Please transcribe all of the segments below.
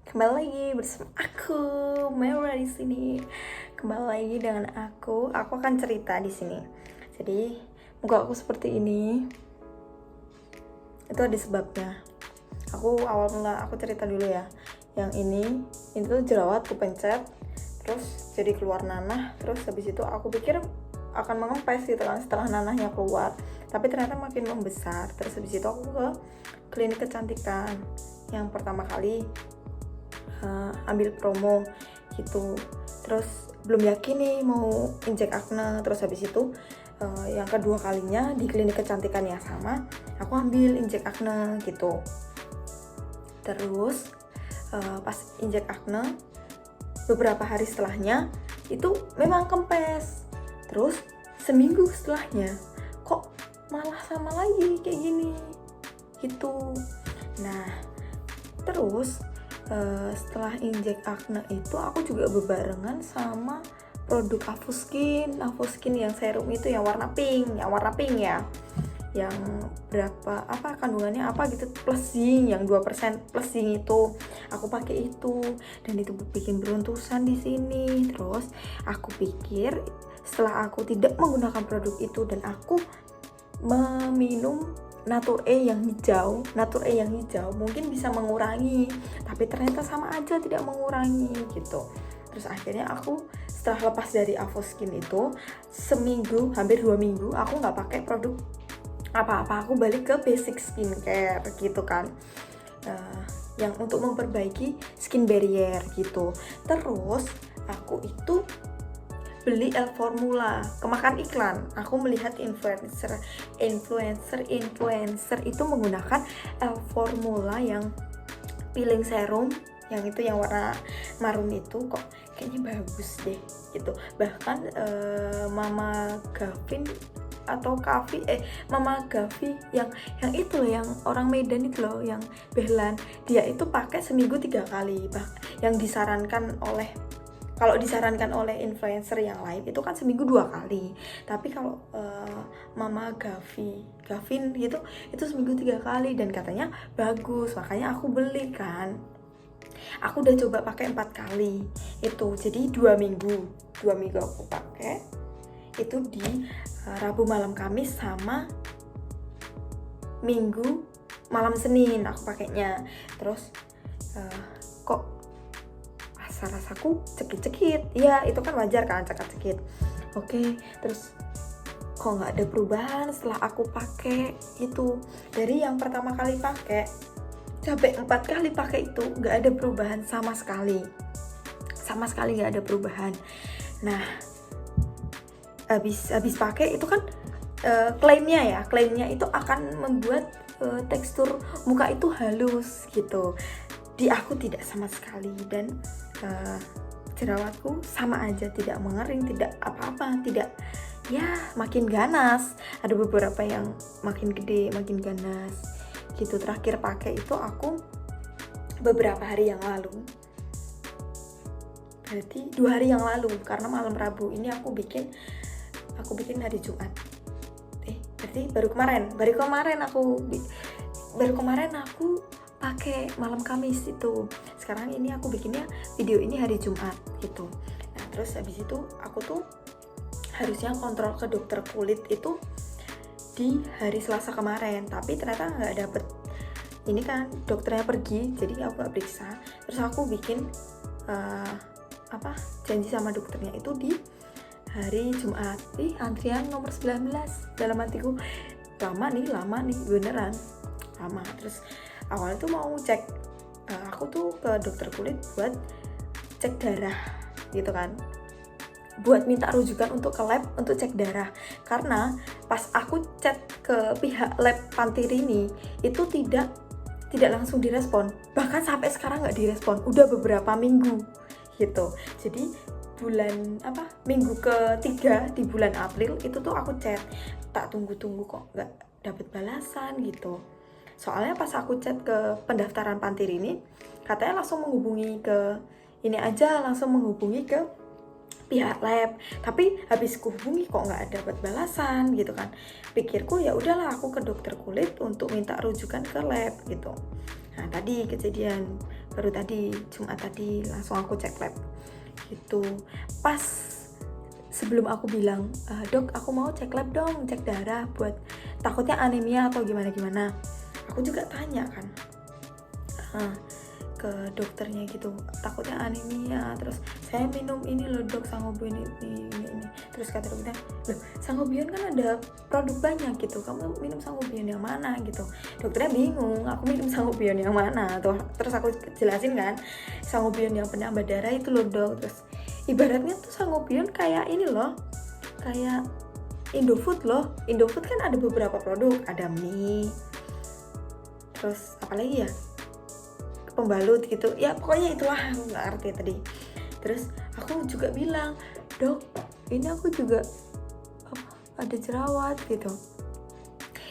Kembali lagi bersama aku, Mera di sini. Kembali lagi dengan aku akan cerita di sini. Jadi, muka aku seperti ini. Itu ada sebabnya. Awal mula aku cerita dulu ya. Yang ini itu jerawat aku pencet, terus jadi keluar nanah, terus habis itu aku pikir akan mengempes gitu kan setelah nanahnya keluar. Tapi ternyata makin membesar. Terus habis itu aku ke klinik kecantikan. Yang pertama kali ambil promo gitu, terus belum yakin nih mau injek akne. Terus habis itu yang kedua kalinya di klinik kecantikan yang sama aku ambil injek akne gitu. Terus pas injek akne beberapa hari setelahnya itu memang kempes. Terus seminggu setelahnya kok malah sama lagi kayak gini gitu. Nah terus setelah injek akne itu aku juga bebarengan sama produk Avoskin yang serum itu yang warna pink ya, yang berapa kandungannya gitu plus zinc, yang 2% plus zinc itu aku pakai itu, dan itu bikin beruntusan di sini. Terus aku pikir setelah aku tidak menggunakan produk itu dan aku meminum Natur E yang hijau mungkin bisa mengurangi, tapi ternyata sama aja tidak mengurangi gitu. Terus akhirnya aku setelah lepas dari Avoskin itu seminggu, hampir 2 minggu aku nggak pakai produk apa-apa, aku balik ke basic skincare gitu kan, yang untuk memperbaiki skin barrier gitu. Terus aku itu beli L Formula, kemakan iklan. Aku melihat influencer itu menggunakan L Formula yang peeling serum, yang itu yang warna marun itu, kok kayaknya bagus deh gitu. Bahkan Mama Gavi yang itu loh, yang orang Medan itu loh, yang Behlan, dia itu pakai seminggu 3 kali. Yang disarankan oleh influencer yang lain itu kan seminggu 2 kali, tapi kalau Mama Gavin gitu itu seminggu 3 kali dan katanya bagus, makanya aku beli kan. Aku udah coba pakai 4 kali itu, jadi 2 minggu aku pakai itu di Rabu malam Kamis sama Minggu malam Senin aku pakainya. Terus kok rasaku cekit-cekit, ya itu kan wajar kan cekit-cekit. Oke, terus kok nggak ada perubahan setelah aku pakai itu. Dari yang pertama kali pakai sampai 4 kali pakai itu nggak ada perubahan sama sekali nggak ada perubahan. Nah habis pakai itu kan klaimnya itu akan membuat tekstur muka itu halus gitu. Di aku tidak sama sekali, dan jerawatku sama aja, tidak mengering, tidak apa-apa, tidak, ya makin ganas. Ada beberapa yang makin gede, makin ganas gitu. Terakhir pakai itu aku beberapa hari yang lalu, berarti 2 hari yang lalu, karena malam Rabu ini aku bikin hari Jumat. Berarti baru kemarin aku pakai malam Kamis itu. Sekarang ini aku bikinnya video ini hari Jumat gitu. Nah terus habis itu aku tuh harusnya kontrol ke dokter kulit itu di hari Selasa kemarin, tapi ternyata nggak dapet. Ini kan dokternya pergi, jadi aku nggak periksa. Terus aku bikin janji sama dokternya itu di hari Jumat. Antrian nomor 19, dalam hatiku lama nih beneran lama. Terus awalnya tuh mau cek, aku tuh ke dokter kulit buat cek darah gitu kan, buat minta rujukan untuk ke lab untuk cek darah. Karena pas aku chat ke pihak lab Pantirini itu tidak langsung direspon, bahkan sampai sekarang nggak direspon, udah beberapa minggu gitu. Jadi minggu ketiga di bulan April itu tuh aku chat, tak tunggu kok nggak dapet balasan gitu. Soalnya pas aku chat ke pendaftaran Pantirini, katanya langsung menghubungi ke pihak lab, tapi habis kuhubungi kok nggak dapat balasan gitu kan. Pikirku ya udahlah aku ke dokter kulit untuk minta rujukan ke lab gitu. Nah tadi kejadian baru tadi Jumat tadi langsung aku cek lab gitu. Pas sebelum aku bilang, dok aku mau cek lab dong, cek darah buat takutnya anemia atau gimana, aku juga tanya kan ke dokternya gitu, takutnya anemia, terus saya minum ini loh dok, Sangobion ini. Terus kata dokternya, loh Sangobion kan ada produk banyak gitu, kamu minum Sangobion yang mana gitu. Dokternya bingung, aku minum Sangobion yang mana tuh. Terus aku jelasin kan, Sangobion yang penambah darah itu loh dok. Terus ibaratnya tuh Sangobion kayak ini loh, kayak Indofood loh. Indofood kan ada beberapa produk, ada mie, terus apa lagi ya, pembalut gitu ya, pokoknya itulah, aku nggak ngerti tadi. Terus aku juga bilang, dok ini aku juga ada jerawat gitu.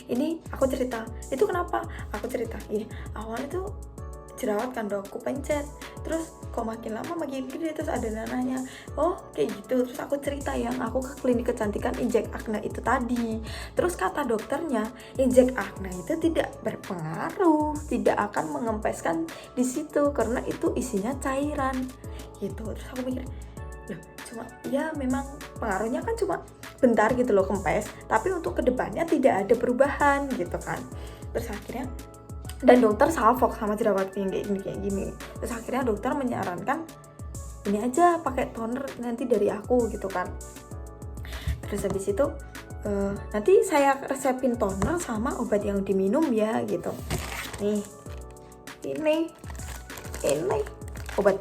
Ini aku cerita, itu kenapa aku cerita ini, awalnya tuh jerawat kan dok, aku pencet, terus kok makin lama makin gede, terus ada nananya, oh kayak gitu. Terus aku cerita yang aku ke klinik kecantikan injek acne itu tadi. Terus kata dokternya, injek acne itu tidak berpengaruh, tidak akan mengempeskan di situ karena itu isinya cairan gitu. Terus aku mikir, loh cuma ya memang pengaruhnya kan cuma bentar gitu loh kempes, tapi untuk kedepannya tidak ada perubahan gitu kan. Terus akhirnya, dan dokter salfok sama jerawat yang kayak gini. Terus akhirnya dokter menyarankan ini aja pakai toner nanti dari aku gitu kan. Terus habis itu nanti saya resepin toner sama obat yang diminum ya gitu. Nih ini obat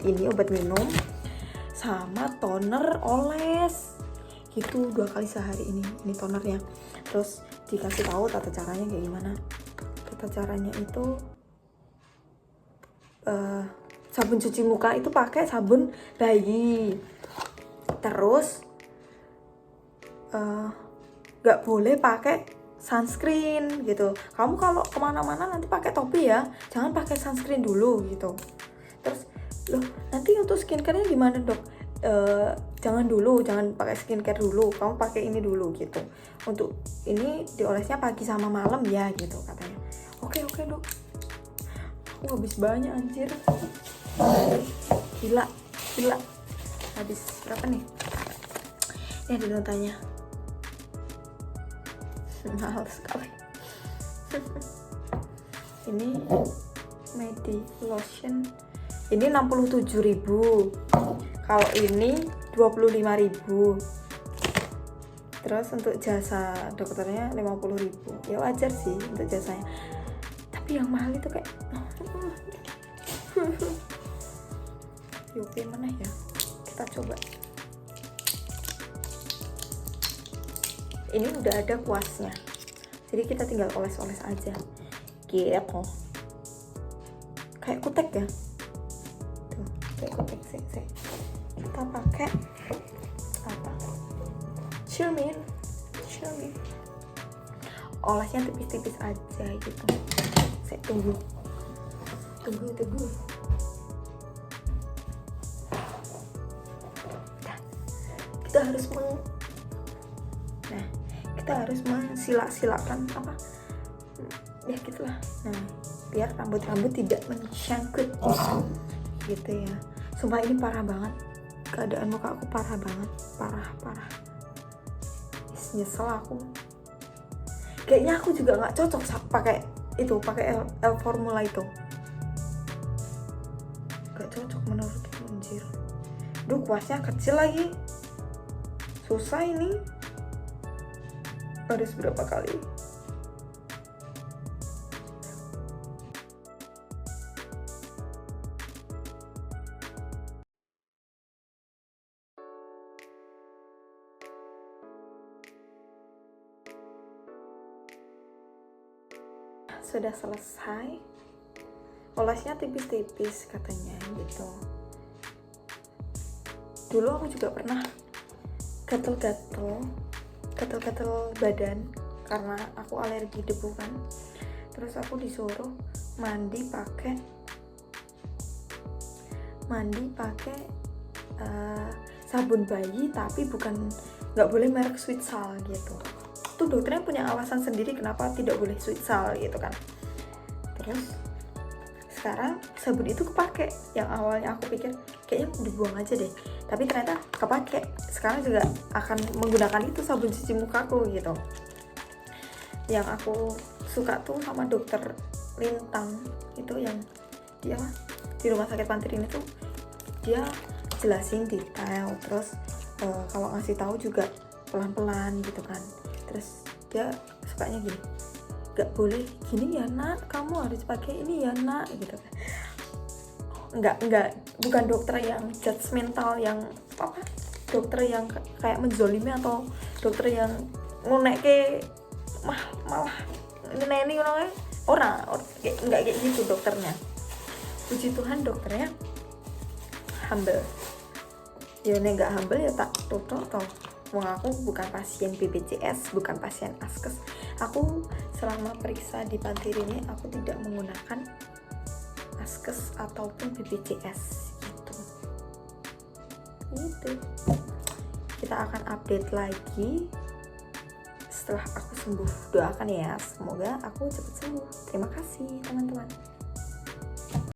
minum sama toner oles gitu 2 kali sehari ini tonernya. Terus dikasih tahu tata caranya kayak gimana. Tata caranya itu sabun cuci muka itu pakai sabun bayi. Terus nggak boleh pakai sunscreen gitu. Kamu kalau kemana-mana nanti pakai topi ya, jangan pakai sunscreen dulu gitu. Terus loh nanti untuk skincare-nya gimana dok? Jangan pakai skincare dulu, kamu pakai ini dulu gitu. Untuk ini diolesnya pagi sama malam ya gitu katanya. Oke dok. Aku habis banyak anjir. Gila. Habis berapa nih? Ini ada notanya. Mahal sekali. Ini Medi Lotion. Ini 67.000. Kalau ini 25.000. Terus untuk jasa dokternya 50.000. Ya wajar sih untuk jasanya. Tapi yang mahal itu kayak Oke mana ya? Kita coba. Ini udah ada kuasnya. Jadi kita tinggal oles-oles aja. Gitu. Kayak kutek ya. Tuh, kayak kutek sih. Kita pakai apa? Cermin. Olesnya tipis-tipis aja gitu. Saya tunggu. Kita harus mensilak-silakan apa? Ya gitulah. Nah, biar rambut tidak menyangkut gitu ya. Sumpah ini parah banget. Keadaan muka aku parah banget, parah. Nyesel aku. Kayaknya aku juga nggak cocok pakai L formula itu. Gak cocok menurutku anjir. Duh kuasnya kecil lagi. Susah ini. Harus berapa kali? Sudah selesai. Olesnya tipis-tipis katanya gitu. Dulu aku juga pernah gatel-gatel badan karena aku alergi debu kan. Terus aku disuruh mandi pakai sabun bayi tapi nggak boleh merek Sweetsal gitu. Itu dokternya punya alasan sendiri kenapa tidak boleh Sweetsal gitu kan. Terus sekarang sabun itu kepake, yang awalnya aku pikir kayaknya dibuang aja deh, tapi ternyata kepake. Sekarang juga akan menggunakan itu sabun cuci mukaku gitu. Yang aku suka tuh sama dokter Lintang itu, yang dia di rumah sakit Pantirin itu, dia jelasin detail, terus kalau ngasih tahu juga pelan-pelan gitu kan. Terus dia sukanya gini, gak boleh gini ya nak, kamu harus pakai ini ya nak gitu kan. Bukan dokter yang judgmental, yang apa, dokter yang kayak menzolimi atau dokter yang ngonekke malah neni orang nggak kayak gitu dokternya. Puji Tuhan dokternya humble. Ya nek nggak humble ya tak tutup toh. Wong aku bukan pasien BPJS, bukan pasien Askes. Aku selama periksa di Pantirin ini aku tidak menggunakan Askes ataupun BPJS gitu. Kita akan update lagi setelah aku sembuh. Doakan ya, semoga aku cepat sembuh. Terima kasih teman-teman.